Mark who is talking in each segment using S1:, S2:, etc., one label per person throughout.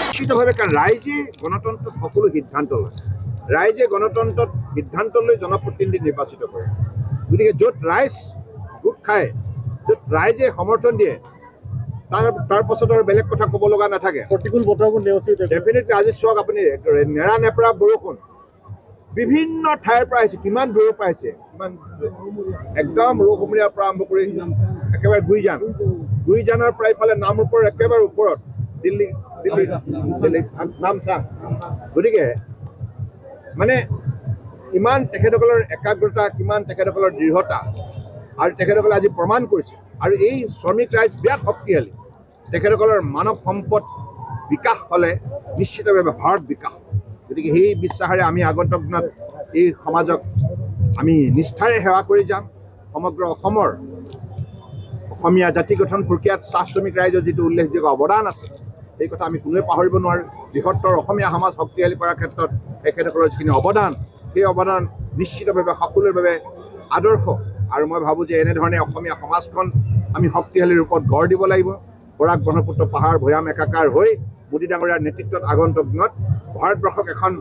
S1: নিশ্চিতভাৱে কাৰণ ৰাইজে গণতন্ত্ৰত সকলো সিদ্ধান্ত লয় ৰাইজে গণতন্ত্ৰত সিদ্ধান্ত লৈ জনপ্ৰতিনিধি নিৰ্বাচিত কৰে গতিকে য'ত ৰাইজ গোট খায় য'ত ৰাইজে সমৰ্থন দিয়ে তাৰ পাছত আৰু বেলেগ কথা ক'ব লগা নাথাকে
S2: প্ৰতিকূল বতৰবোৰ নেওচি
S1: ডেফিনেটলি আজি চাওক আপুনি নেৰা নেপেৰা বৰষুণ বিভিন্ন ঠাইৰ পৰা আহিছে কিমান দূৰৰ পৰা আহিছে কিমান একদম ৰৌসমুৰীয়াৰ পৰা আৰম্ভ কৰি একেবাৰে গুইজানৰ পৰা ইফালে নামৰূপৰ একেবাৰে ওপৰত দিল্লী নামচাং গতিকে মানে ইমান তেখেতসকলৰ একাগ্ৰতা কিমান তেখেতসকলৰ দৃঢ়তা আৰু তেখেতসকলে আজি প্ৰমাণ কৰিছে আৰু এই শ্ৰমিক ৰাইজ বিৰাট শক্তিশালী তেখেতসকলৰ মানৱ সম্পদ বিকাশ হ'লে নিশ্চিতভাৱে ভাৰত বিকাশ গতিকে সেই বিশ্বাসেৰে আমি আগন্তুক দিনত এই সমাজক আমি নিষ্ঠাৰে সেৱা কৰি যাম সমগ্ৰ অসমীয়া জাতি গঠন প্ৰক্ৰিয়াত চাহ শ্ৰমিক ৰাইজৰ যিটো উল্লেখযোগ্য অৱদান আছে সেই কথা আমি কোনোৱে পাহৰিব নোৱাৰোঁ বৃহত্তৰ অসমীয়া সমাজ শক্তিশালী কৰাৰ ক্ষেত্ৰত তেখেতসকলৰ যিখিনি অৱদান সেই অৱদান নিশ্চিতভাৱে সকলোৰে বাবে আদৰ্শ আৰু মই ভাবোঁ যে এনেধৰণে অসমীয়া সমাজখন আমি শক্তিশালী ৰূপত গঢ় দিব লাগিব বৰাক ব্ৰহ্মপুত্ৰ পাহাৰ ভৈয়াম একাকাৰ হৈ মোদী ডাঙৰীয়াৰ নেতৃত্বত আগন্তুক দিনত ভাৰতবৰ্ষক এখন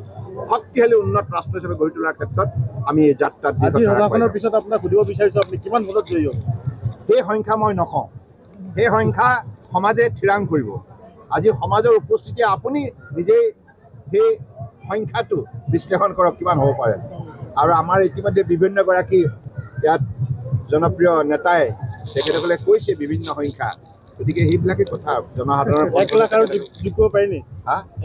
S1: শক্তিশালী উন্নত ৰাষ্ট্ৰ হিচাপে গঢ়ি তোলাৰ ক্ষেত্ৰত আমি এই যাত্ৰাত
S2: পিছত আপোনাক সুধিব বিচাৰিছোঁ আপুনি কিমান ভোটত জয়ী হ'ব
S1: সেই সংখ্যা মই নকওঁ সেই সংখ্যা সমাজে থিৰাং কৰিব আজি সমাজৰ উপস্থিতি আপুনি নিজেই সেই সংখ্যাটো বিশ্লেষণ কৰক কিমান হ'ব পাৰে আৰু আমাৰ ইতিমধ্যে বিভিন্নগৰাকী ইয়াত জনপ্ৰিয় নেতাই তেখেতসকলে কৈছে বিভিন্ন সংখ্যা গতিকে সেইবিলাকে কথা জনসাধাৰণৰ
S2: 1 লাখ আৰু যোগ কৰিব পাৰিনি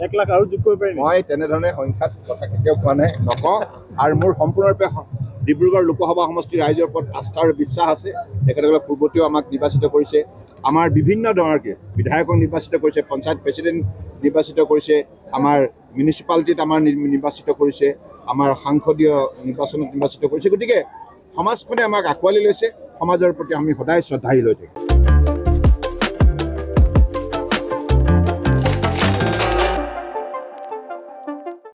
S2: 1 লাখ আৰু যোগ কৰিব পাৰিনি
S1: মই তেনেধৰণে সংখ্যাত কথা কেতিয়াও কোৱা নাই নকওঁ আৰু মোৰ সম্পূৰ্ণৰূপে ডিব্ৰুগড় লোকসভা সমষ্টিৰ ৰাইজৰ ওপৰত আস্থা আৰু বিশ্বাস আছে তেখেতসকলে পূৰ্বতেও আমাক নিৰ্বাচিত কৰিছে আমাৰ বিভিন্ন ধৰণকে বিধায়কক নিৰ্বাচিত কৰিছে পঞ্চায়ত প্ৰেচিডেণ্ট নিৰ্বাচিত কৰিছে আমাৰ মিউনিচিপালিটিত আমাৰ নিৰ্বাচিত কৰিছে আমাৰ সাংসদীয় নিৰ্বাচনত নিৰ্বাচিত কৰিছে গতিকে সমাজখনে আমাক আঁকোৱালি লৈছে সমাজৰ প্ৰতি আমি সদায় শ্ৰদ্ধাশীল হৈ থাকিম